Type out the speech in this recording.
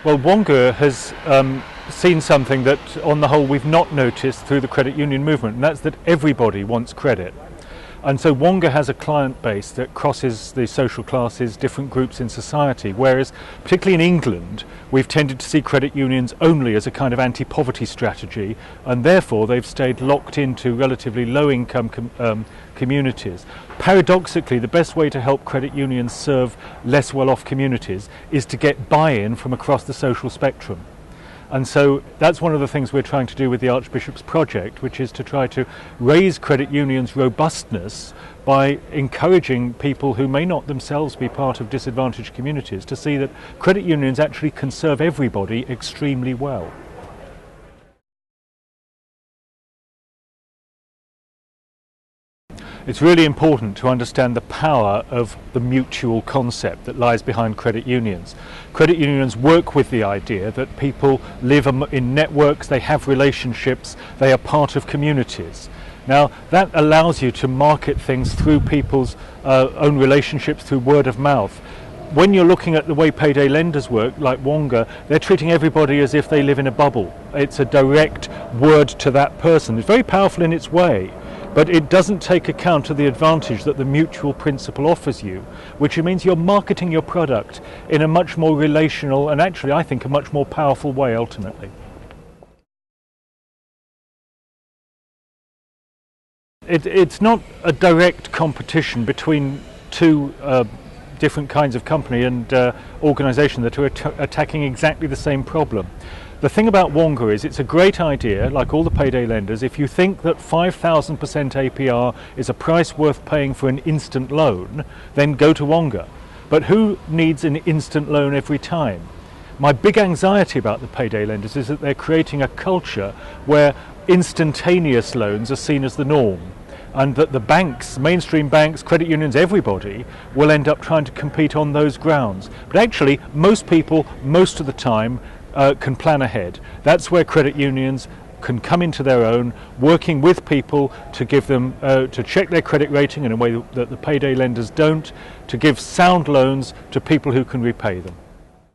Well, Wonga has seen something that, on the whole, we've not noticed through the credit union movement, and that's that everybody wants credit. And so Wonga has a client base that crosses the social classes, different groups in society, whereas, particularly in England, we've tended to see credit unions only as a kind of anti-poverty strategy, and therefore they've stayed locked into relatively low-income communities. Paradoxically, the best way to help credit unions serve less well-off communities is to get buy-in from across the social spectrum. And so that's one of the things we're trying to do with the Archbishop's project, which is to try to raise credit unions' robustness by encouraging people who may not themselves be part of disadvantaged communities to see that credit unions actually can serve everybody extremely well. It's really important to understand the power of the mutual concept that lies behind credit unions. Credit unions work with the idea that people live in networks, they have relationships, they are part of communities. Now, that allows you to market things through people's own relationships, through word of mouth. When you're looking at the way payday lenders work, like Wonga, they're treating everybody as if they live in a bubble. It's a direct word to that person. It's very powerful in its way, but it doesn't take account of the advantage that the mutual principle offers you, which means you're marketing your product in a much more relational and actually, I think, a much more powerful way ultimately. It's not a direct competition between two different kinds of company and organisation that are attacking exactly the same problem. The thing about Wonga is it's a great idea, like all the payday lenders. If you think that 5,000% APR is a price worth paying for an instant loan, then go to Wonga. But who needs an instant loan every time? My big anxiety about the payday lenders is that they're creating a culture where instantaneous loans are seen as the norm, and that the banks, mainstream banks, credit unions, everybody will end up trying to compete on those grounds. But actually, most people, most of the time, can plan ahead. That's where credit unions can come into their own, working with people to give them, to check their credit rating in a way that the payday lenders don't, to give sound loans to people who can repay them.